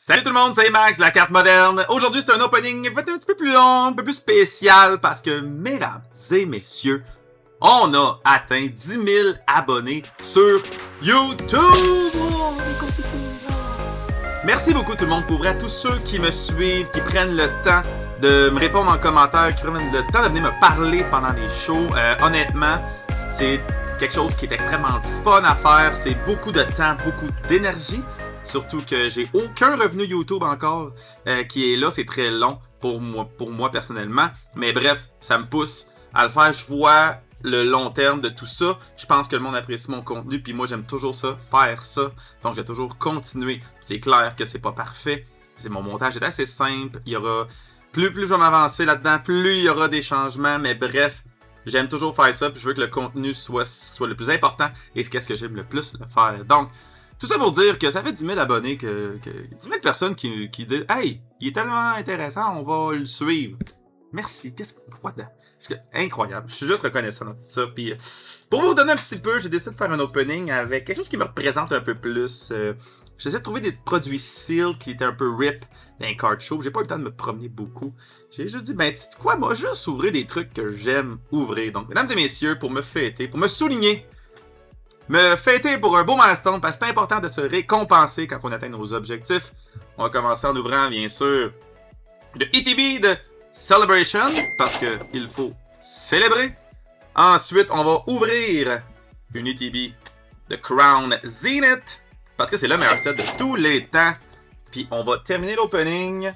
Salut tout le monde, c'est Max de la carte moderne. Aujourd'hui, c'est un opening peut-être un petit peu plus long, un peu plus spécial parce que, mesdames et messieurs, on a atteint 10 000 abonnés sur YouTube. Merci beaucoup tout le monde pour vrai, à tous ceux qui me suivent, qui prennent le temps de me répondre en commentaire, qui prennent le temps de venir me parler pendant les shows. Honnêtement, c'est quelque chose qui est extrêmement fun à faire. C'est beaucoup de temps, beaucoup d'énergie. Surtout que j'ai aucun revenu YouTube encore qui est là. C'est très long pour moi personnellement. Mais bref, ça me pousse à le faire. Je vois le long terme de tout ça. Je pense que le monde apprécie mon contenu. Puis moi, j'aime toujours ça, faire ça. Donc, je vais toujours continuer. C'est clair que c'est pas parfait. Mon montage est assez simple. Il y aura... Plus je vais m'avancer là-dedans, plus il y aura des changements. Mais bref, j'aime toujours faire ça. Puis je veux que le contenu soit le plus important. Et c'est ce que j'aime le plus le faire. Donc, tout ça pour dire que ça fait 10 000 abonnés, 10 000 personnes qui disent « Hey, il est tellement intéressant, on va le suivre. » Merci. C'est incroyable. Je suis juste reconnaissant de tout ça. Puis, pour vous donner un petit peu, j'ai décidé de faire un opening avec quelque chose qui me représente un peu plus. J'essaie de trouver des produits Seal qui étaient un peu rip dans un card show. J'ai pas eu le temps de me promener beaucoup. J'ai juste dit, ben, tu sais quoi, moi, juste ouvrir des trucs que j'aime ouvrir. Donc, mesdames et messieurs, pour me fêter, pour me souligner, me fêter pour un beau milestone, parce que c'est important de se récompenser quand on atteint nos objectifs. On va commencer en ouvrant, bien sûr, le ETB de Celebration, parce que il faut célébrer. Ensuite, on va ouvrir une ETB de Crown Zenith, parce que c'est le meilleur set de tous les temps. Puis on va terminer l'opening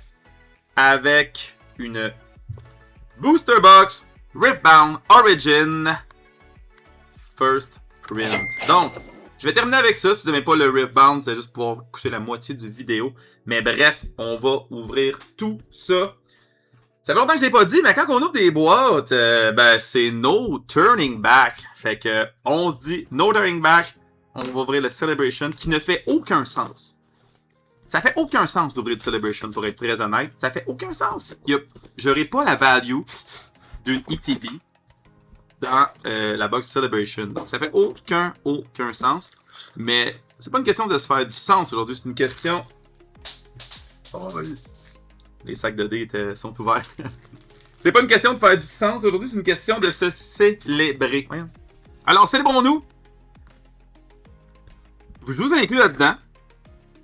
avec une Booster Box Riftbound Origin First Print. Donc, je vais terminer avec ça. Si vous n'aimez pas le Riftbound, vous allez juste pouvoir écouter la moitié du vidéo. Mais bref, on va ouvrir tout ça. Ça fait longtemps que je l'ai pas dit, mais quand on ouvre des boîtes, ben c'est no turning back. Fait que on se dit no turning back. On va ouvrir le Celebration qui ne fait aucun sens. Ça fait aucun sens d'ouvrir le Celebration pour être très honnête. Ça fait aucun sens. J'aurais pas la value d'une ETB dans la box Celebration. Donc ça fait aucun sens. Mais c'est pas une question de se faire du sens aujourd'hui, c'est une question... Oh, les sacs de dés sont ouverts. C'est pas une question de faire du sens aujourd'hui, c'est une question de se célébrer. Alors célébrons-nous. Je vous inclus là-dedans.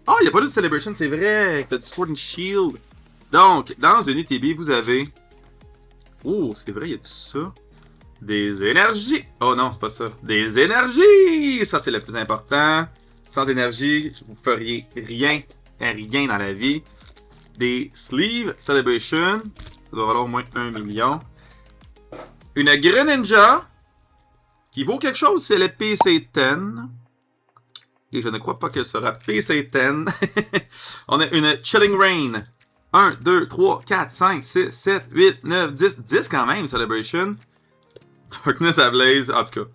Ah, il n'y a pas juste Celebration, c'est vrai. T'as du Sword and Shield. Donc, dans une ETB, vous avez... Oh, c'est vrai, il y a tout ça. Des énergies. Oh non, c'est pas ça. Des énergies. Ça, c'est le plus important. Sans énergie, vous ne feriez rien dans la vie. Des Sleeve Celebration. Ça doit valoir au moins 1 million. Une Greninja. Qui vaut quelque chose, c'est le PC-10. Et je ne crois pas qu'elle sera PC-10. On a une Chilling Rain. 1, 2, 3, 4, 5, 6, 7, 8, 9, 10. 10 quand même, Celebration. Darkness Ablaze, en tout cas.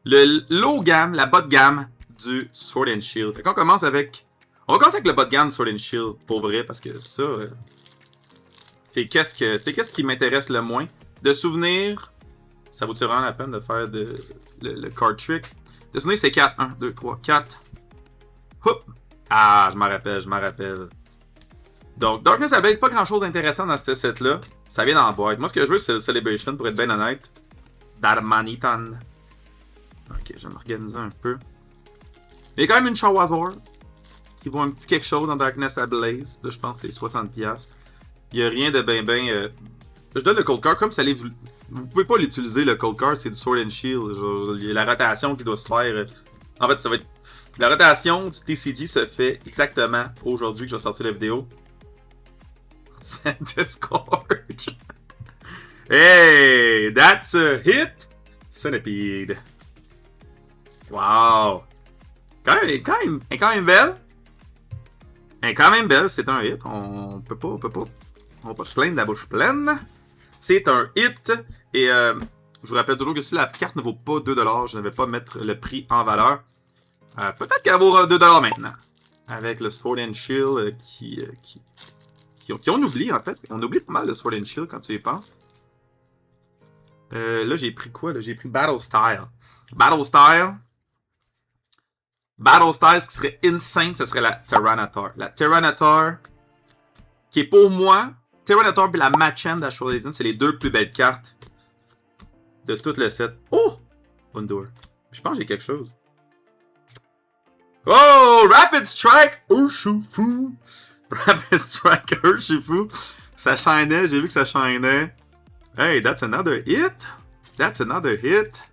Le low gamme, la bas de gamme du Sword and Shield. Fait qu'on commence avec... On va commencer avec le bas de gamme du Sword and Shield, pour vrai, parce que ça... c'est qu'est-ce qui m'intéresse le moins. De souvenirs, ça vaut vraiment la peine de faire le card trick. De souvenirs, c'était 4. 1, 2, 3, 4. Hop! Ah, je m'en rappelle. Donc, Darkness Ablaze, pas grand chose d'intéressant dans ce set-là. Ça vient dans la boîte. Moi, ce que je veux, c'est le Celebration, pour être bien honnête. Darmanitan. Ok, je vais m'organiser un peu. Il y a quand même une Chawazor qui vaut un petit quelque chose dans Darkness Ablaze. Là, je pense que c'est 60$. Il n'y a rien de ben. Je donne le Cold Card comme ça allait. Vous pouvez pas l'utiliser, le Cold Card, c'est du Sword and Shield. Genre, il y a la rotation qui doit se faire. En fait, ça va être. La rotation du TCG se fait exactement aujourd'hui que je vais sortir la vidéo. Discord. Hey, that's a hit! Centipede. Wow! Quand même belle. Elle est quand même belle, c'est un hit. On va pas se plaindre de la bouche pleine. C'est un hit. Et je vous rappelle toujours que si la carte ne vaut pas 2$, je ne vais pas mettre le prix en valeur. Peut-être qu'elle vaut 2$ maintenant. Avec le Sword and Shield qu'on oublie en fait. On oublie pas mal le Sword and Shield quand tu y penses. Là, j'ai pris quoi? J'ai pris Battle Style. Battle Style, ce qui serait insane, ce serait la Tyranitar. La Tyranitar, qui est pour moi, Tyranitar et la Machamp d'Astral Legends, c'est les deux plus belles cartes de tout le set. Oh! Undoor. Je pense que j'ai quelque chose. Oh! Rapid Strike! Urshifu! Rapid Strike Urshifu! Ça shinait, j'ai vu que ça shinait. Hey, that's another hit! That's another hit!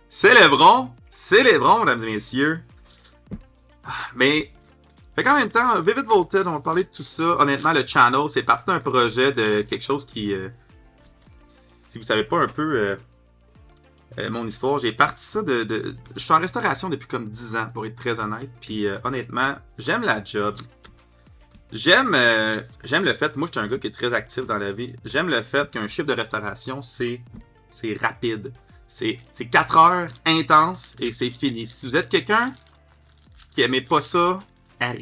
Célébrons! Célébrons, mesdames et messieurs! Mais... Fait qu'en même temps, Vivid Voltage, on va parler de tout ça. Honnêtement, le channel, c'est parti d'un projet de quelque chose qui... si vous savez pas un peu mon histoire, j'ai parti ça de... Je suis en restauration depuis comme 10 ans, pour être très honnête. Puis honnêtement, j'aime la job. J'aime le fait... Moi, je suis un gars qui est très actif dans la vie. J'aime le fait qu'un chiffre de restauration, c'est rapide. C'est 4 heures intenses et c'est fini. Si vous êtes quelqu'un qui aimait pas ça...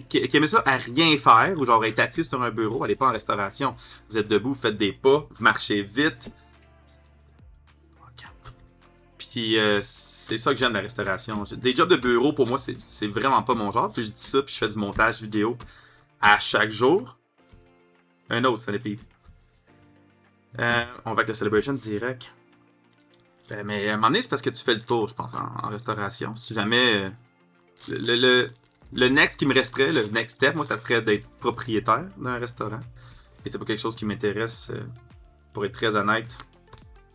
qui aimait ça à rien faire, ou genre être assis sur un bureau, allez pas en restauration. Vous êtes debout, vous faites des pas, vous marchez vite. Puis c'est ça que j'aime de la restauration. Des jobs de bureau, pour moi, c'est vraiment pas mon genre. Puis je dis ça, puis je fais du montage vidéo à chaque jour. Un autre, ça l'épée. On va avec la Celebration direct. Mais à un moment donné, c'est parce que tu fais le tour, je pense, en restauration. Si jamais... Le next qui me resterait, le next step, moi, ça serait d'être propriétaire d'un restaurant. Et c'est pas quelque chose qui m'intéresse, pour être très honnête.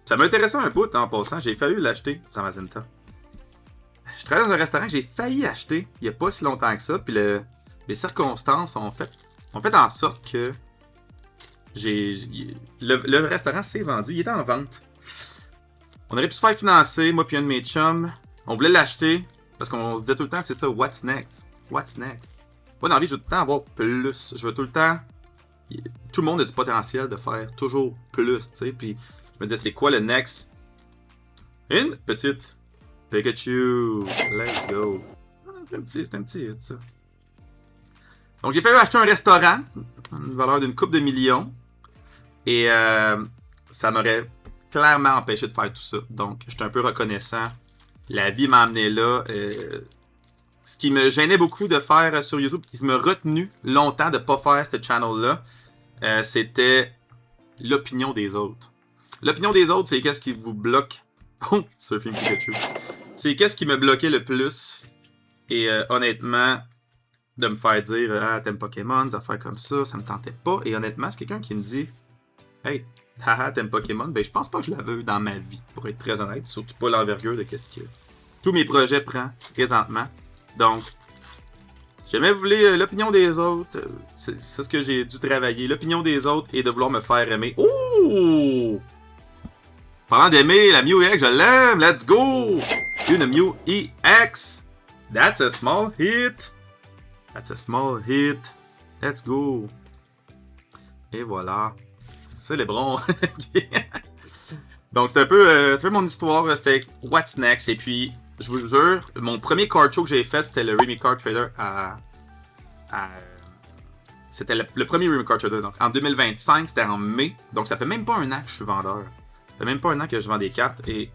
Ça m'intéressait un bout en passant. J'ai failli l'acheter, Zamazenta. Je travaille dans un restaurant que j'ai failli acheter il y a pas si longtemps que ça. Puis les circonstances ont fait en sorte que le restaurant s'est vendu. Il était en vente. On aurait pu se faire financer, moi puis un de mes chums. On voulait l'acheter parce qu'on se disait tout le temps, c'est ça, what's next? What's next? Moi, dans la vie, je veux tout le temps avoir plus. Je veux tout le temps... Tout le monde a du potentiel de faire toujours plus, tu sais. Puis je me disais, c'est quoi le next? Une petite Pikachu. Let's go. C'est un petit hit, ça. Donc, j'ai fait acheter un restaurant. Une valeur d'une couple de millions. Et ça m'aurait clairement empêché de faire tout ça. Donc, j'étais un peu reconnaissant. La vie m'a amené là. Ce qui me gênait beaucoup de faire sur YouTube, qui m'a retenu longtemps de ne pas faire ce channel-là, c'était l'opinion des autres. L'opinion des autres, c'est qu'est-ce qui vous bloque. Oh, Surfing Pikachu. C'est qu'est-ce qui me bloquait le plus. Et honnêtement, de me faire dire ah, t'aimes Pokémon, des affaires comme ça, ça me tentait pas. Et honnêtement, c'est quelqu'un qui me dit hey, haha, t'aimes Pokémon, ben je pense pas que je l'avais eu dans ma vie, pour être très honnête. Surtout pas l'envergure de qu'est-ce que tous mes projets prennent présentement. Donc, si jamais vous voulez l'opinion des autres, c'est ce que j'ai dû travailler. L'opinion des autres et de vouloir me faire aimer. Oh! Parlant d'aimer, la Mew EX, je l'aime! Let's go! Une Mew EX! That's a small hit! That's a small hit! Let's go! Et voilà. Célébrons! Donc, c'est un peu mon histoire. C'était What's Next. Et puis, je vous jure, mon premier card show que j'ai fait, c'était le Remy Card Trader c'était le premier Remy Card Trader. Donc, en 2025, c'était en mai. Donc, ça fait même pas un an que je suis vendeur. Ça fait même pas un an que je vends des cartes. Et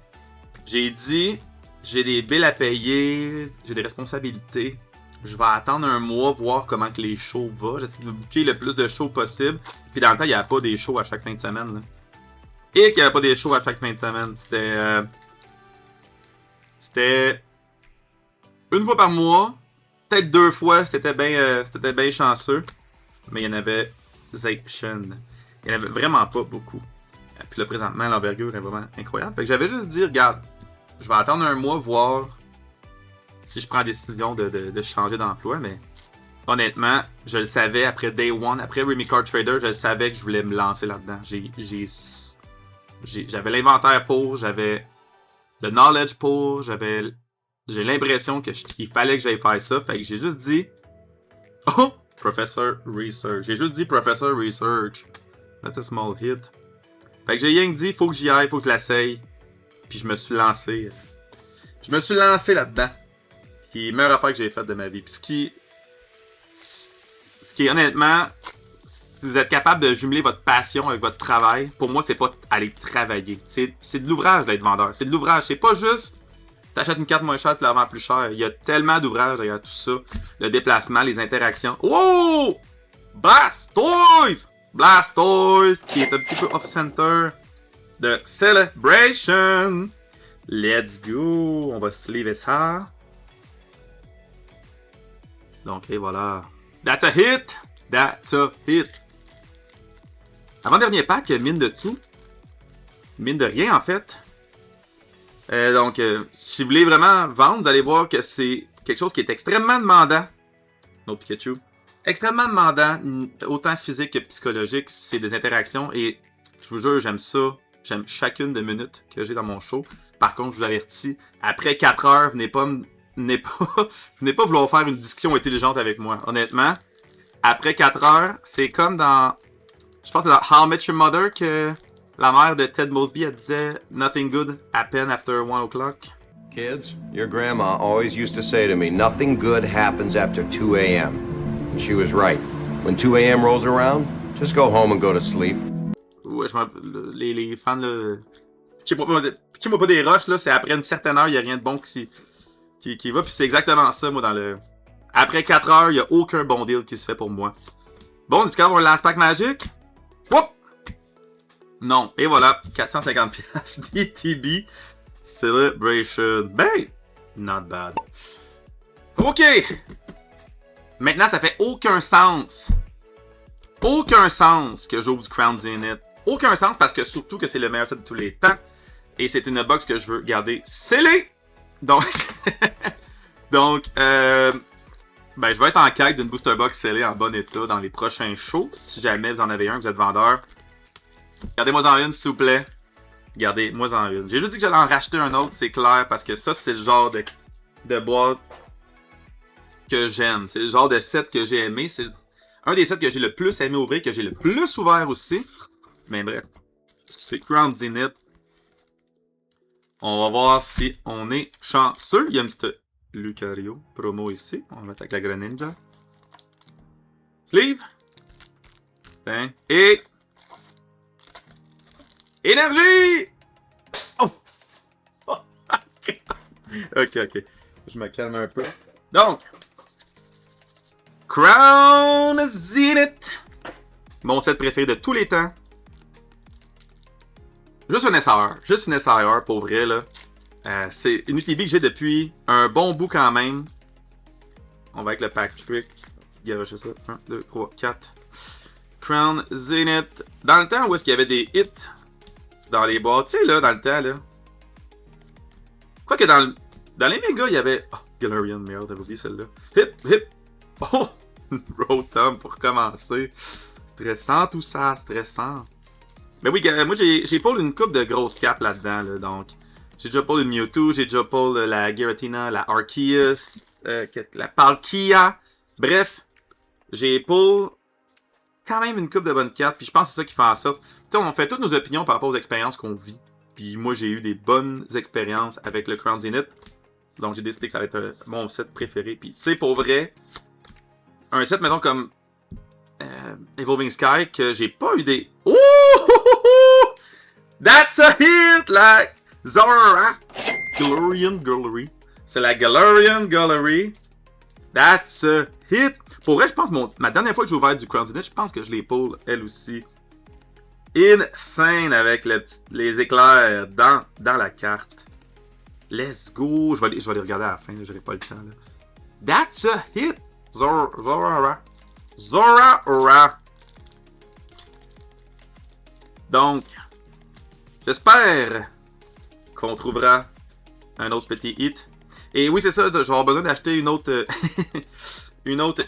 j'ai dit, j'ai des billes à payer, j'ai des responsabilités. Je vais attendre un mois, voir comment que les shows vont. J'essaie de booker le plus de shows possible. Puis dans le temps, il n'y avait pas des shows à chaque fin de semaine. Là. Et qu'il n'y avait pas des shows à chaque fin de semaine. C'était une fois par mois, peut-être 2 fois, c'était bien chanceux. Mais il y en avait Zation. Il n'y en avait vraiment pas beaucoup. Puis là, présentement, l'envergure est vraiment incroyable. Fait que j'avais juste dit, regarde, je vais attendre un mois, voir si je prends la décision de changer d'emploi. Mais honnêtement, je le savais après Day One, après Remy Card Trader, je le savais que je voulais me lancer là-dedans. J'avais l'inventaire pour, j'avais le knowledge pour, j'ai l'impression qu'il fallait que j'aille faire ça. Fait que j'ai juste dit, oh, Professor Research. J'ai juste dit Professor Research. That's a small hit. Fait que j'ai rien dit, faut que j'y aille, faut que je l'essaye. Puis je me suis lancé. Je me suis lancé là-dedans. Puis meilleure affaire que j'ai faite de ma vie. Puis ce qui est honnêtement, si vous êtes capable de jumeler votre passion avec votre travail, pour moi, c'est pas aller travailler. C'est de l'ouvrage d'être vendeur. C'est de l'ouvrage. C'est pas juste t'achètes une carte moins chère, tu la vends plus cher. Il y a tellement d'ouvrages derrière tout ça. Le déplacement, les interactions. Oh! Blastoise! Blastoise, qui est un petit peu off-center de Celebration. Let's go! On va sleever ça. Donc, et voilà. That's a hit! That's a hit! Avant-dernier pack, mine de tout. Mine de rien, en fait. Donc, si vous voulez vraiment vendre, vous allez voir que c'est quelque chose qui est extrêmement demandant. Notre Pikachu. Extrêmement demandant, autant physique que psychologique. C'est des interactions et je vous jure, j'aime ça. J'aime chacune des minutes que j'ai dans mon show. Par contre, je vous avertis, après 4 heures, venez pas vouloir faire une discussion intelligente avec moi. Honnêtement, après 4 heures, c'est comme dans... Je pense que c'est dans How I Met Your Mother que la mère de Ted Mosby, elle disait « Nothing good happen after 1 o'clock ». Kids, your grandma always used to say to me, nothing good happens after 2 a.m. And she was right. When 2 a.m. rolls around, just go home and go to sleep. Ouais, les fans, là... Pitchez-moi pas des rushs, là, c'est après une certaine heure, il n'y a rien de bon qui va, puis c'est exactement ça, moi, dans le... Après 4 heures, il n'y a aucun bon deal qui se fait pour moi. Bon, du coup, on lance pack magique. Whoop! Non, et voilà, 450$ DTB Celebration. Ben, not bad. Ok! Maintenant, ça fait aucun sens. Aucun sens que j'ouvre du Crown Zenith. Aucun sens parce que surtout que c'est le meilleur set de tous les temps. Et c'est une box que je veux garder scellée. Donc, ben, je vais être en quête d'une booster box scellée en bon état dans les prochains shows. Si jamais vous en avez un, vous êtes vendeur. Gardez-moi en une, s'il vous plaît. Gardez-moi en une. J'ai juste dit que j'allais en racheter un autre, c'est clair, parce que ça, c'est le genre de boîte que j'aime. C'est le genre de set que j'ai aimé. C'est un des sets que j'ai le plus aimé ouvrir, que j'ai le plus ouvert aussi. Mais bref, c'est Crown Zenith. On va voir si on est chanceux. Il y a une petite Lucario promo ici. On va attaquer la Greninja. Sleeve. Ben. Et... Énergie! Oh! Oh! Ok. Je me calme un peu. Donc, Crown Zenith. Mon set préféré de tous les temps. Juste une SR pour vrai, là. C'est une UTB que j'ai depuis un bon bout quand même. On va avec le pack trick. Garocher ça. 1, 2, 3, 4. Crown Zenith. Dans le temps où est-ce qu'il y avait des hits dans les boîtes, tu sais, là, dans le temps, là. Quoique dans les mégas, il y avait... Oh, Galarian, merde, t'avais oublié celle-là. Hip! Oh! Rotom pour commencer. Stressant tout ça, stressant. Mais oui, moi j'ai pull une coupe de grosses capes là-dedans, là, donc j'ai déjà pull une Mewtwo, j'ai déjà pull la Giratina, la Arceus, la Palkia. Bref, j'ai pull quand même une coupe de bonnes cartes, puis je pense que c'est ça qui fait en sorte. Tu sais, on fait toutes nos opinions par rapport aux expériences qu'on vit. Puis moi j'ai eu des bonnes expériences avec le Crown Zenith, donc j'ai décidé que ça allait être mon set préféré. Puis tu sais, pour vrai, un set, mettons, comme Evolving Sky, que j'ai pas eu des... Ouh! That's a hit! Like Zora! Galarian Gallery. C'est la Galarian Gallery. That's a hit! Pour vrai, je pense ma dernière fois que j'ai ouvert du Crown Zenith, je pense que je l'ai pull, elle aussi. Insane avec les éclairs dans la carte. Let's go! Je vais les regarder à la fin, j'aurai pas le temps. Là. That's a hit! Zora! Donc, j'espère qu'on trouvera un autre petit hit. Et oui, c'est ça, je vais avoir besoin d'acheter une autre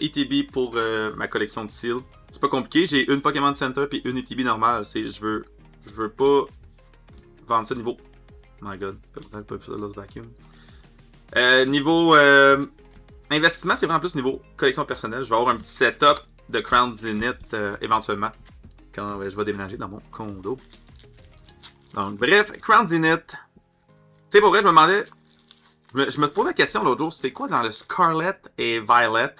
ETB pour ma collection de seals. C'est pas compliqué, j'ai une Pokémon Center puis une ETB normale. Je veux pas vendre ça niveau... Oh my god, pas fait Lost Vacuum. Niveau investissement, c'est vraiment plus niveau collection personnelle. Je vais avoir un petit setup de Crown Zenith éventuellement quand je vais déménager dans mon condo. Donc bref, Crown Zenith. Tu sais, pour vrai, je me demandais... Je me posais la question l'autre jour, c'est quoi dans le Scarlet et Violet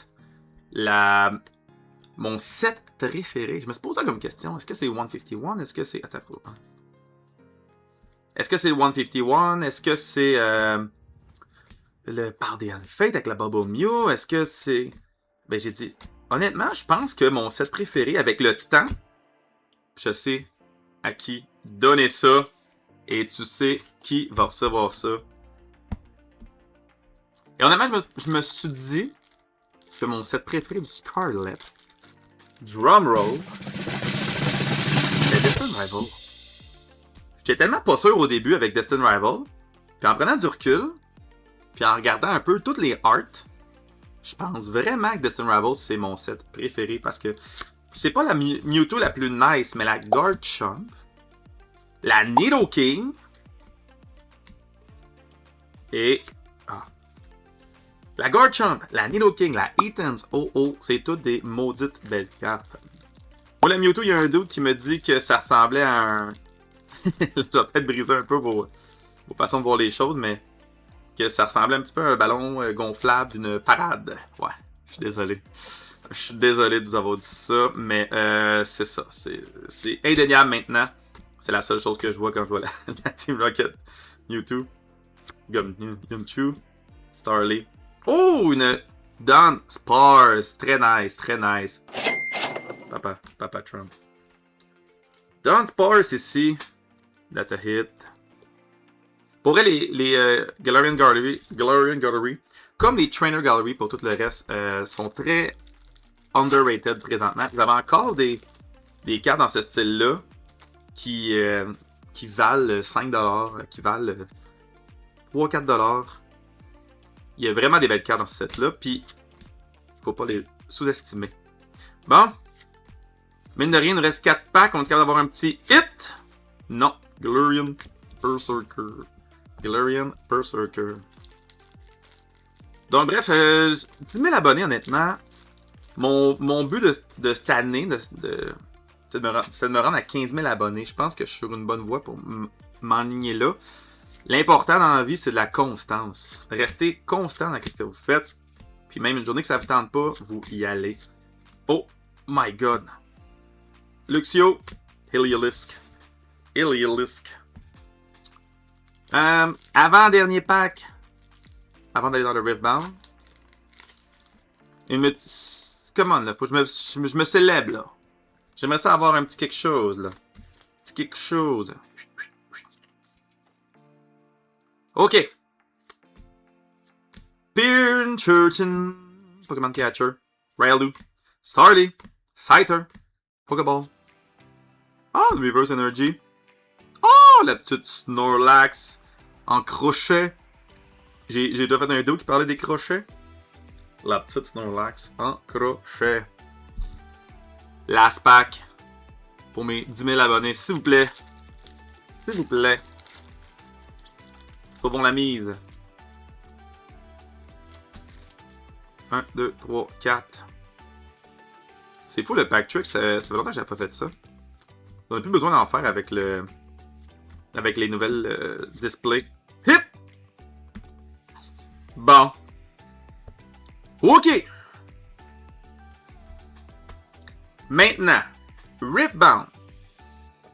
mon set préféré? Je me suis posé ça comme question. Est-ce que c'est 151? Est-ce que c'est... Attends, est-ce que c'est 151? Est-ce que c'est le Pardean Fate avec la Bubble Mew? Est-ce que c'est... Ben j'ai dit... Honnêtement, je pense que mon set préféré avec le temps, je sais à qui donner ça. Et tu sais qui va recevoir ça. Et honnêtement, je me suis dit que mon set préféré du Scarlet, drumroll, c'est Distant Rival. J'étais tellement pas sûr au début avec Distant Rival. Puis en prenant du recul, puis en regardant un peu toutes les arts, je pense vraiment que Distant Rival c'est mon set préféré parce que c'est pas la Mewtwo la plus nice, mais la Garchomp, la Nidoking et la Garchomp, la Nidoking, la Eaton's, c'est toutes des maudites belles cartes. Moi, le Mewtwo, il y a un dude qui me dit que ça ressemblait à un... Je vais peut-être briser un peu vos façons de voir les choses, mais que ça ressemblait un petit peu à un ballon gonflable d'une parade. Ouais, je suis désolé. Je suis désolé de vous avoir dit ça, mais c'est ça. C'est indéniable maintenant. C'est la seule chose que je vois quand je vois la Team Rocket. Mewtwo. Gumshoe. Starly. Oh, une Dawn Spars. Très nice, très nice. Papa Trump. Dawn Spars ici. That's a hit. Pour vrai, les Galarian Gallery, comme les Trainer Gallery pour tout le reste, sont très underrated présentement. Vous avez encore des cartes dans ce style-là qui valent 5$, qui valent 3-4$. Il y a vraiment des belles cartes dans ce set-là, puis faut pas les sous-estimer. Bon. Mine de rien, il nous reste 4 packs. On est capable d'avoir un petit hit. Non. Galarian Berserker. Galarian Berserker. Donc bref, 10 000 abonnés honnêtement. Mon but de cette année, c'est de me rendre à 15 000 abonnés. Je pense que je suis sur une bonne voie pour m'enligner là. L'important dans la vie, c'est de la constance. Restez constant dans ce que vous faites. Puis même une journée que ça ne vous tente pas, vous y allez. Oh my god. Luxio, Heliolisk. Avant-dernier pack. Avant d'aller dans le Riftbound. Comment là? Faut que je me célèbre là. J'aimerais ça avoir un petit quelque chose là. Petit quelque chose. Ok. Pincurchin. Pokémon Catcher. Railu. Starly. Scyther. Pokéball. Ah, le Reverse Energy. Oh, la petite Snorlax en crochet. J'ai déjà fait un vidéo qui parlait des crochets. La petite Snorlax en crochet. Last pack. Pour mes 10 000 abonnés, s'il vous plaît. S'il vous plaît. Sauvons la mise. 1, 2, 3, 4. C'est fou le pack trick, ça fait longtemps que j'avais pas fait ça. On n'a plus besoin d'en faire avec les nouvelles displays. Hip! Bon. Ok. Maintenant, Riftbound.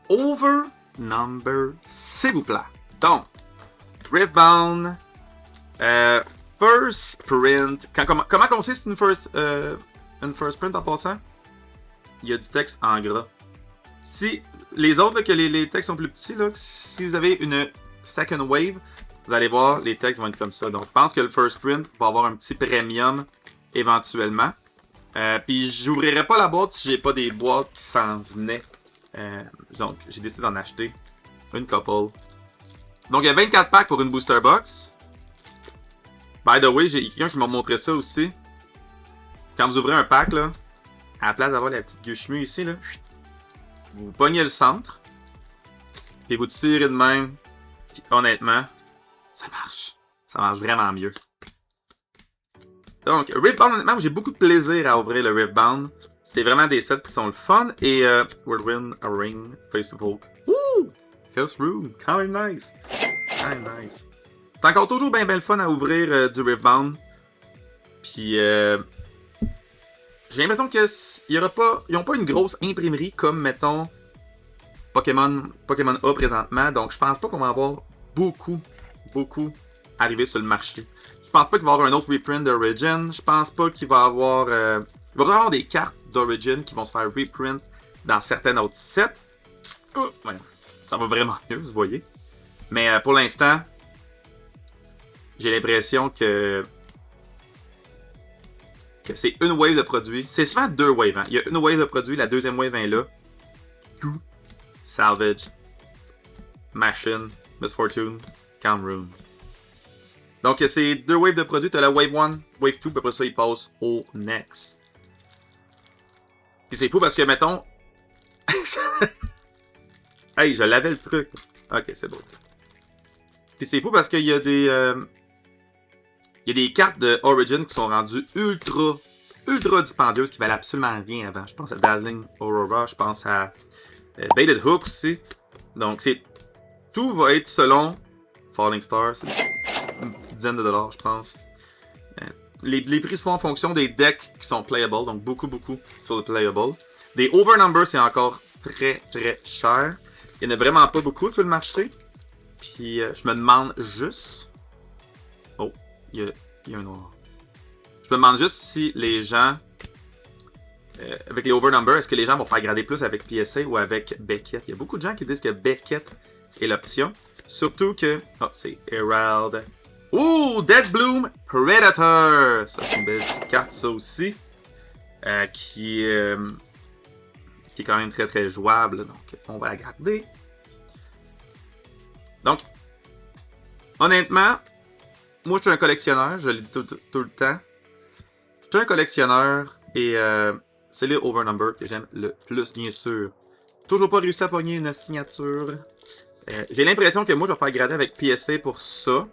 Over number, s'il vous plaît. Donc, Riftbound. First print. Comment consiste une first print en passant? Il y a du texte en gras. Si les autres, là, que les textes sont plus petits, là, si vous avez une second wave, vous allez voir, les textes vont être comme ça. Donc, je pense que le first print va avoir un petit premium éventuellement. Puis, j'ouvrirai pas la boîte si j'ai pas des boîtes qui s'en venaient. Donc, j'ai décidé d'en acheter une couple. Donc, il y a 24 packs pour une booster box. By the way, j'ai quelqu'un qui m'a montré ça aussi. Quand vous ouvrez un pack, là, à la place d'avoir la petite gushmu ici, là, vous pognez le centre. Et vous tirez de même. Puis honnêtement, ça marche. Ça marche vraiment mieux. Donc, Riftbound, honnêtement, j'ai beaucoup de plaisir à ouvrir le Riftbound. C'est vraiment des sets qui sont le fun. Et Whirlwind, a Ring, Face of Hulk. Woo! Chaos Rune, quand même nice. Quand même nice. C'est encore toujours bien le fun à ouvrir du Riftbound. Puis, j'ai l'impression qu'ils n'ont pas une grosse imprimerie comme, mettons, Pokémon A présentement. Donc, je pense pas qu'on va avoir beaucoup arriver sur le marché. Je pense pas qu'il va y avoir un autre reprint d'Origin. Je pense pas qu'il va y avoir... il va y avoir des cartes d'Origin qui vont se faire reprint dans certains autres sets. Ouais, ça va vraiment mieux, vous voyez. Mais pour l'instant, j'ai l'impression que c'est une wave de produits. C'est souvent 2 waves. Hein. Il y a une wave de produits, la deuxième wave est là. Salvage, Machine, Miss Fortune, Cameroon. Donc c'est 2 waves de produits. Tu as la wave 1, wave 2, puis après ça, il passe au next. Puis c'est fou parce que, mettons... Hey, je l'avais le truc. Ok, c'est beau. Puis c'est fou parce qu'il y a des... Il y a des cartes de Origin qui sont rendues ultra dispendieuses qui valent absolument rien avant. Je pense à Dazzling Aurora, je pense à Baited Hook aussi. Donc tout va être selon Falling Stars. C'est une petite dizaine de dollars, je pense. Les prix se font en fonction des decks qui sont playable, donc beaucoup sur le playable. Des overnumbers, c'est encore très cher. Il n'y en a vraiment pas beaucoup sur le marché. Puis je me demande juste... Oh, il y a un noir. Je me demande juste si les gens... avec les overnumbers, est-ce que les gens vont faire grader plus avec PSA ou avec Beckett? Il y a beaucoup de gens qui disent que Beckett est l'option. Surtout que... Oh, c'est Herald. Ouh! Dead Bloom Predator! Ça, c'est une belle petite carte, ça aussi. Qui est quand même très jouable. Donc, on va la garder. Donc, honnêtement, moi, je suis un collectionneur. Je le dis tout le temps. Je suis un collectionneur et c'est les overnumbers que j'aime le plus, bien sûr. Toujours pas réussi à pogner une signature. J'ai l'impression que moi, je vais faire grader avec PSA pour ça.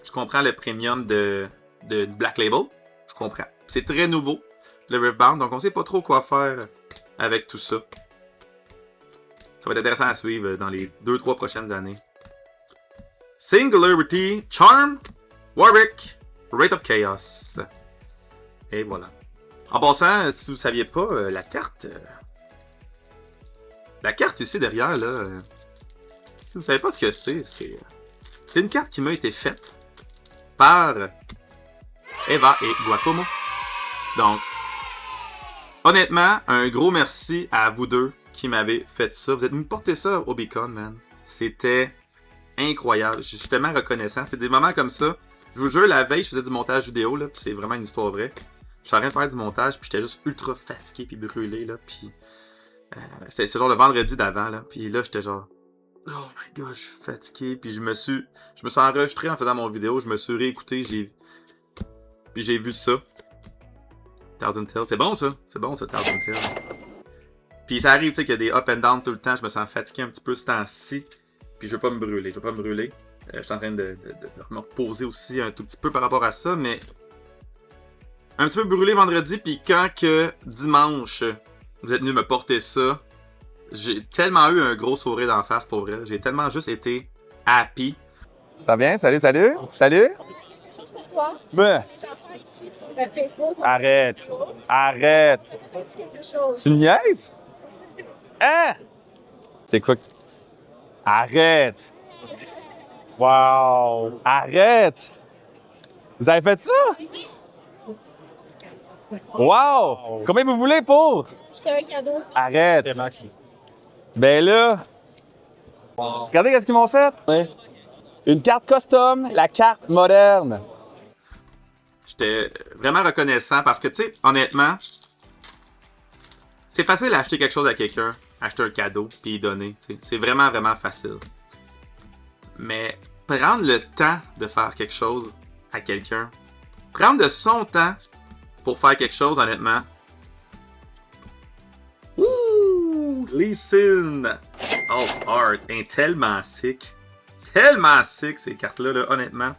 Je comprends le premium de Black Label. Je comprends. C'est très nouveau, le Riftbound, donc on sait pas trop quoi faire avec tout ça. Ça va être intéressant à suivre dans les 2-3 prochaines années. Singularity, Charm, Warwick, Rate of Chaos. Et voilà. En passant, si vous saviez pas, la carte... la carte ici derrière, là... si vous savez pas ce que c'est une carte qui m'a été faite par Eva et Guacomo. Donc, honnêtement, un gros merci à vous deux qui m'avez fait ça. Vous êtes venu me porter ça au Beacon, man. C'était incroyable. Je suis tellement reconnaissant. C'est des moments comme ça. Je vous jure, la veille, je faisais du montage vidéo, là, puis c'est vraiment une histoire vraie. Je suis en train de faire du montage, puis j'étais juste ultra fatigué puis brûlé, là, puis... c'est genre le vendredi d'avant, là, puis là, j'étais genre... Oh my god, je suis fatigué, puis je me suis enregistré en faisant mon vidéo, je me suis réécouté, puis j'ai vu ça. Thousand Tales, c'est bon ça, Thousand Tales. Puis ça arrive, tu sais, qu'il y a des up and down tout le temps, je me sens fatigué un petit peu ce temps-ci, puis je veux pas me brûler, je suis en train de me reposer aussi un tout petit peu par rapport à ça, mais un petit peu brûlé vendredi, puis quand que dimanche, vous êtes venu me porter ça, j'ai tellement eu un gros sourire d'en face, pour vrai. J'ai tellement juste été happy. Ça va bien? Salut! Salut! Quelque chose pour toi. Ben. Sur Facebook. Arrête! Quelque chose. Tu niaises? Hein? C'est quoi? Arrête! Wow! Arrête! Vous avez fait ça? Wow! Combien vous voulez pour? C'est un cadeau. Arrête! Ben là... Regardez qu'est-ce qu'ils m'ont fait! Ouais. Une carte custom, la carte moderne. J'étais vraiment reconnaissant parce que, tu sais, honnêtement, c'est facile d'acheter quelque chose à quelqu'un, acheter un cadeau, puis y donner. C'est vraiment facile. Mais prendre le temps de faire quelque chose à quelqu'un, prendre de son temps pour faire quelque chose, honnêtement. Ouh! Lee Sin! Oh, art! Tellement sick! Tellement sick ces cartes-là, là, honnêtement.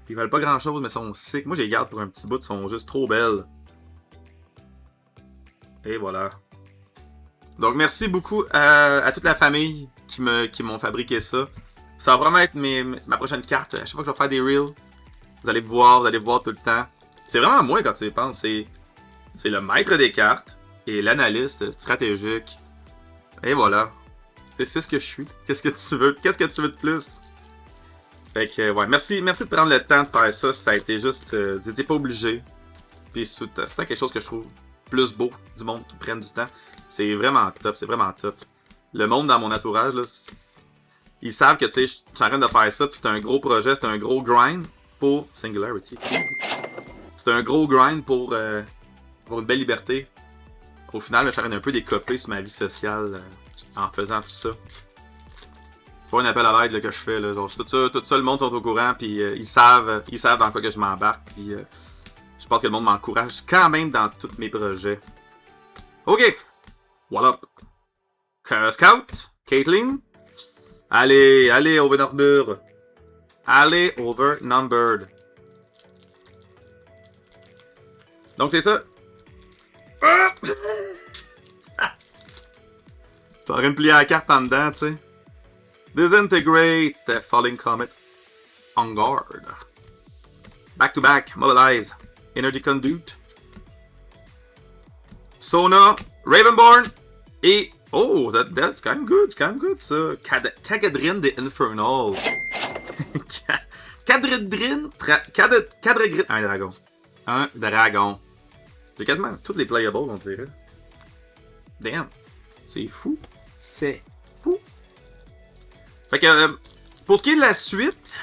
Ils valent pas grand-chose, mais sont sick. Moi, je les garde pour un petit bout, ils sont juste trop belles. Et voilà. Donc, merci beaucoup à toute la famille qui m'ont fabriqué ça. Ça va vraiment être ma prochaine carte. À chaque fois que je vais faire des reels, vous allez voir tout le temps. C'est vraiment moi, quand tu y penses. C'est le maître des cartes et l'analyste stratégique. Et voilà. C'est ce que je suis. Qu'est-ce que tu veux? Qu'est-ce que tu veux de plus? Fait que, ouais, merci de prendre le temps de faire ça. Ça a été juste... t'es pas obligé. Puis c'est quelque chose que je trouve plus beau du monde qui prenne du temps. C'est vraiment top, le monde dans mon entourage, là, ils savent que, tu sais, je suis en train de faire ça, puis c'est un gros projet, c'est un gros grind pour Singularity. C'est un gros grind pour une belle liberté. Au final, je suis en train d'un peu décoper sur ma vie sociale en faisant tout ça. C'est pas un appel à l'aide que je fais, là. Genre, tout ça, le monde sont au courant, puis ils savent dans quoi que je m'embarque, puis je pense que le monde m'encourage quand même dans tous mes projets. Ok! What up? Scout? Caitlin? Allez, Overnumbered. Allez, Overnumbered. Donc c'est ça. Ah! T'es en train de plier la carte en dedans, tu sais. Disintegrate, Falling Comet, On Guard. Back to back, Mobilize, Energy Conduit, Sona, Ravenborn, et... Oh, that's kind of good, ça. Cagadrin de Infernal. Cadredrin, un dragon. Un dragon. J'ai quasiment tous les playables, on dirait. Damn. C'est fou. C'est fou. Fait que, pour ce qui est de la suite,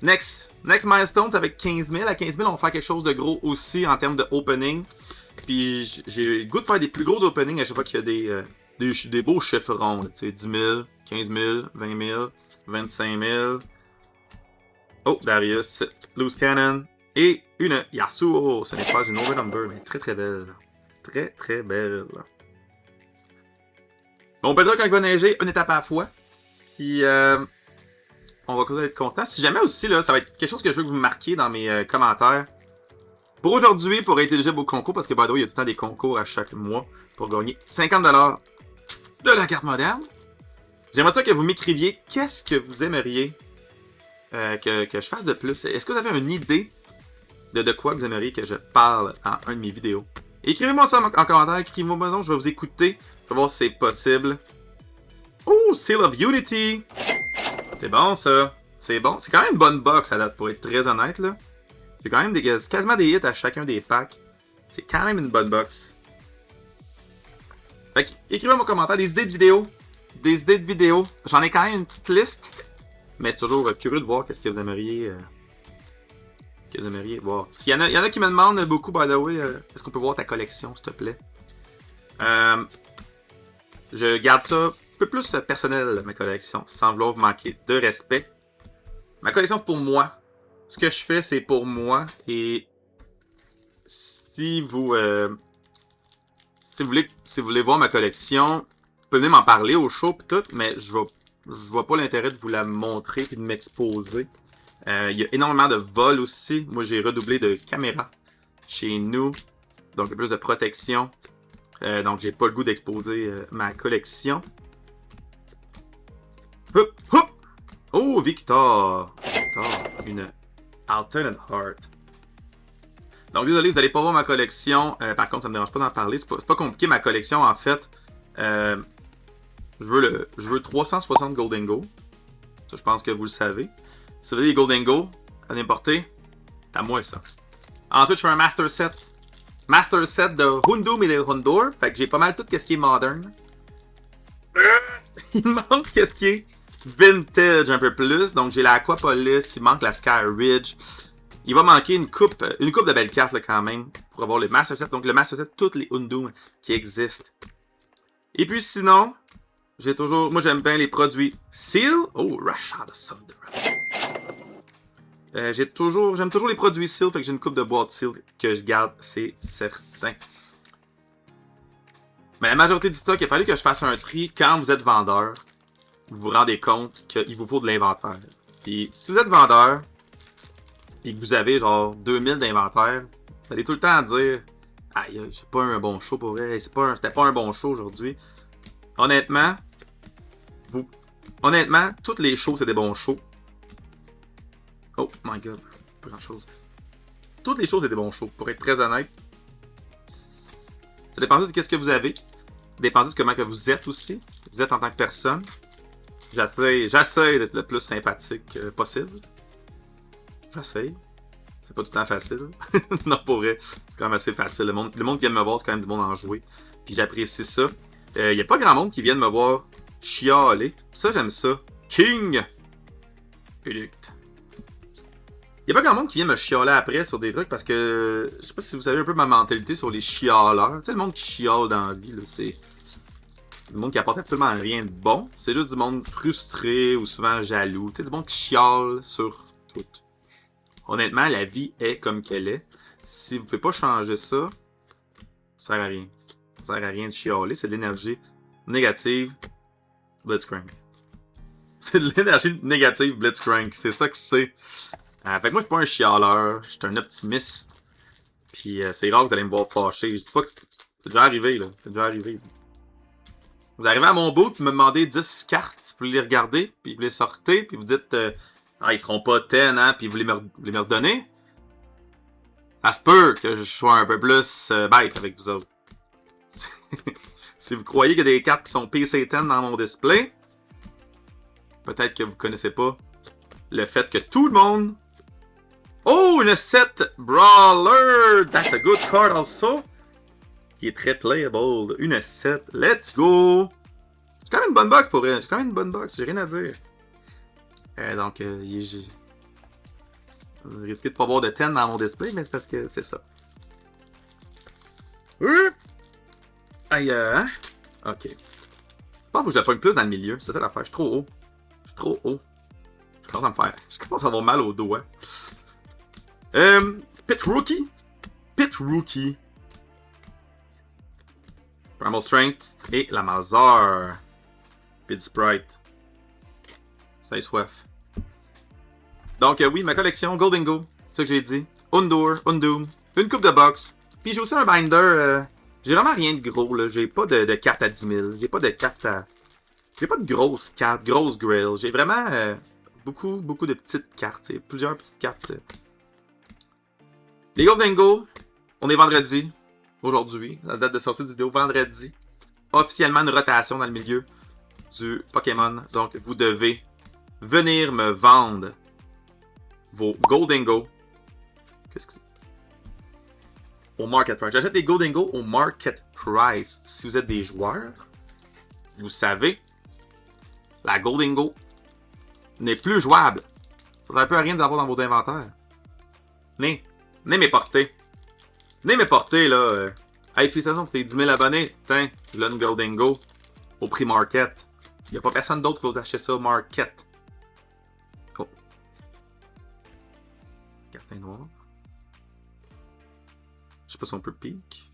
next milestone, c'est avec 15 000. À 15 000, on va faire quelque chose de gros aussi en termes de opening. Puis j'ai le goût de faire des plus gros openings à chaque fois qu'il y a des beaux chiffres ronds. Tu sais, 10 000, 15 000, 20 000, 25 000. Oh, Darius, Loose Cannon. Et une Yasuo. Ce n'est pas une Overnumber, mais très très belle. Très très belle. Bon, on peut dire quand il va neiger, une étape à la fois. Puis on va continuer d'être content. Si jamais aussi, là, ça va être quelque chose que je veux que vous marquiez dans mes commentaires. Pour aujourd'hui, pour être éligible au concours, parce que by the way, il y a tout le temps des concours à chaque mois pour gagner 50$ de la carte moderne. J'aimerais ça que vous m'écriviez qu'est-ce que vous aimeriez que je fasse de plus. Est-ce que vous avez une idée de quoi vous aimeriez que je parle dans un de mes vidéos? Écrivez-moi ça en commentaire, écrivez-moi ça, je vais vous écouter. Je vais voir si c'est possible. Oh, Seal of Unity! C'est bon ça. C'est bon. C'est quand même une bonne box à date, pour être très honnête là. J'ai quand même quasiment des hits à chacun des packs. C'est quand même une bonne box. Fait que, écrivez-moi en commentaire des idées de vidéos. Des idées de vidéos. J'en ai quand même une petite liste. Mais c'est toujours curieux de voir qu'est-ce que vous aimeriez. Que vous aimeriez voir. S'il y en a qui me demandent beaucoup, by the way, est-ce qu'on peut voir ta collection, s'il te plaît? Je garde ça un peu plus personnel, ma collection, sans vouloir vous manquer de respect. Ma collection, c'est pour moi. Ce que je fais, c'est pour moi. Et si vous voulez voir ma collection, vous pouvez venir m'en parler au show et tout, mais je vois pas l'intérêt de vous la montrer et de m'exposer. Il y a énormément de vols aussi. Moi, j'ai redoublé de caméras chez nous. Donc, il y a plus de protection. Donc, j'ai pas le goût d'exposer ma collection. Hop, hop! Oh, Victor! Une Alternate Heart. Donc, désolé, vous n'allez pas voir ma collection. Par contre, ça me dérange pas d'en parler. C'est pas compliqué, ma collection, en fait. Je veux 360 Golden Go. Ça, je pense que vous le savez. Si vous avez des Golden Go à n'importer, c'est à moi, ça. Ensuite, je fais un Master Set. Master Set de Hundum et de Hundur. Fait que j'ai pas mal tout ce qui est modern. Il manque ce qui est vintage un peu plus. Donc, j'ai la Aquapolis. Il manque la Sky Ridge. Il va manquer une coupe de belles cartes là, quand même pour avoir le Master Set. Donc, le Master Set, toutes les Hundum qui existent. Et puis, sinon, moi, j'aime bien les produits Seal. Oh, Rashad Thunder. J'aime toujours les produits Seal, fait que j'ai une coupe de boîte Seal que je garde, c'est certain. Mais la majorité du stock, il a fallu que je fasse un tri. Quand vous êtes vendeur, vous vous rendez compte qu'il vous faut de l'inventaire. Si vous êtes vendeur et que vous avez genre 2000 d'inventaire, vous allez tout le temps dire « Aïe, j'ai pas un bon show pour vrai, c'était pas un bon show aujourd'hui. » Honnêtement, toutes les shows, c'est des bons shows. Oh my god, pas grand chose. Toutes les choses, c'est des bons shows, pour être très honnête. Ça dépend de ce que vous avez. Ça dépend de comment que vous êtes aussi. Vous êtes en tant que personne. J'essaie d'être le plus sympathique possible. J'essaie. C'est pas tout le temps facile. Non, pour vrai, c'est quand même assez facile. Le monde qui aime me voir, c'est quand même du monde en jouer. Puis j'apprécie ça. y a pas grand monde qui vienne me voir chialer. Ça, j'aime ça. King! Elite. Y a pas grand monde qui vient me chialer après sur des trucs parce que je sais pas si vous savez un peu ma mentalité sur les chialeurs. Tu sais, le monde qui chiale dans la vie, là, c'est du monde qui apporte absolument rien de bon. C'est juste du monde frustré ou souvent jaloux. Tu sais, du monde qui chiale sur tout. Honnêtement, la vie est comme qu'elle est. Si vous pouvez pas changer ça, ça sert à rien. Ça sert à rien de chialer. C'est de l'énergie négative. Blitzcrank. C'est de l'énergie négative Blitzcrank. C'est ça que c'est. Fait que moi, je suis pas un chialeur. Je suis un optimiste. Puis c'est rare que vous allez me voir fâché. Je dis pas que c'est déjà arrivé, là. C'est déjà arrivé. Vous arrivez à mon bout, vous me demandez 10 cartes, vous les regardez, puis vous les sortez, puis vous dites ah, ils seront pas 10, hein, puis vous les me redonnez. Ça se peut que je sois un peu plus bête avec vous autres. Si vous croyez qu'il y a des cartes qui sont PC10 dans mon display, peut-être que vous connaissez pas le fait que tout le monde... Oh, une 7 Brawler! That's a good card also! Qui est très playable. Une 7. Let's go! C'est quand même une bonne box pour elle. C'est quand même une bonne box. J'ai rien à dire. Donc, j'ai risqué de pas avoir de 10 dans mon display, mais c'est parce que c'est ça. Aïe, hein? Ok. Je pense que je la pogne plus dans le milieu. C'est ça l'affaire. Je suis trop haut. Je suis trop haut. Je commence à avoir mal aux doigts. Pit Rookie. Pit Rookie. Primal Strength et la Mazar. Pit Sprite. Ça y est soif. Donc oui, ma collection Golden Go, c'est ça que j'ai dit. Undoom, une coupe de box. Puis j'ai aussi un binder. J'ai vraiment rien de gros là. J'ai pas de cartes à 10 000. J'ai pas de cartes à... J'ai pas de grosses cartes, grosses grails. J'ai vraiment beaucoup de petites cartes. Plusieurs petites cartes. Les Golden Go, on est vendredi. Aujourd'hui, la date de sortie du vidéo, vendredi. Officiellement une rotation dans le milieu du Pokémon. Donc, vous devez venir me vendre vos Golden Go. Qu'est-ce que c'est? Au market price. J'achète des Golden Go au market price. Si vous êtes des joueurs, vous savez, la Golden Go n'est plus jouable. Ça ne sert plus à rien d'avoir dans vos inventaires. Venez mes portées. Venez mes portées, là. Hey, félicitations pour tes 10 000 abonnés. Tiens, là, une Golden Go au prix market. Il n'y a pas personne d'autre qui va vous acheter ça au market. Oh. Cartin noir. Je sais pas si on peut peek.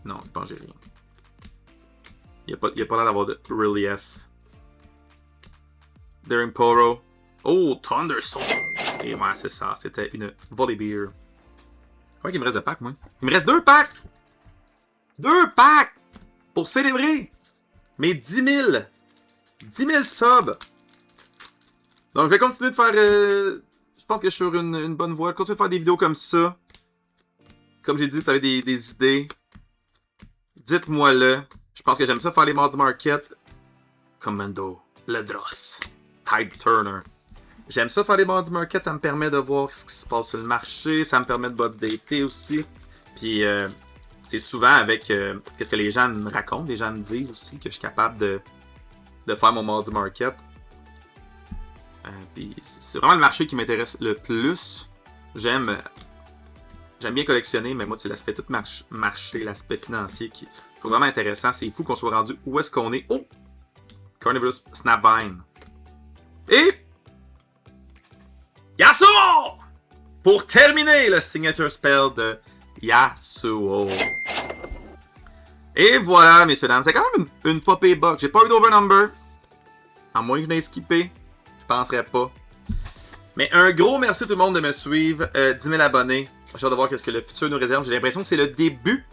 Non, je pense que j'ai rien. Il n'y a pas l'air d'avoir de relief. Daring Poro. Oh, Thunder Soul. Et ouais, c'est ça. C'était une Volibear. Combien qu'il me reste de packs, moi? Il me reste 2 packs! 2 packs! Pour célébrer mes 10 000. 10 000 subs. Donc, je vais continuer de faire... je pense que je suis sur une bonne voie. Continuer de faire des vidéos comme ça. Comme j'ai dit, vous avez des idées. Dites-moi-le. Je pense que j'aime ça faire les Mardi Market. Commando. Ledros. Tide Turner. J'aime ça faire les Mardi Market. Ça me permet de voir ce qui se passe sur le marché. Ça me permet de updater aussi. Puis, c'est souvent avec ce que les gens me racontent. Les gens me disent aussi que je suis capable de faire mon Mardi Market. Puis c'est vraiment le marché qui m'intéresse le plus. J'aime bien collectionner, mais moi c'est l'aspect tout marché, l'aspect financier qui est vraiment intéressant. C'est fou qu'on soit rendu où est-ce qu'on est. Oh! Carnivorous Snapvine. Et Yasuo! Pour terminer le signature spell de Yasuo. Et voilà, messieurs dames, c'est quand même une popée box. J'ai pas eu d'overnumber. À moins que je n'ai skippé. Je penserais pas. Mais un gros merci à tout le monde de me suivre. 10 000 abonnés. J'ai hâte de voir ce que le futur nous réserve. J'ai l'impression que c'est le début.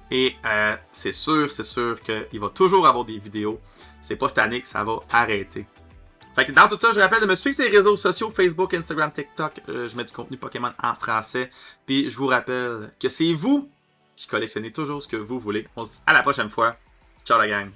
Et c'est sûr qu'il va toujours avoir des vidéos. C'est pas cette année que ça va arrêter. Fait que dans tout ça, je rappelle de me suivre sur les réseaux sociaux, Facebook, Instagram, TikTok. Je mets du contenu Pokémon en français. Puis je vous rappelle que c'est vous qui collectionnez toujours ce que vous voulez. On se dit à la prochaine fois. Ciao la gang!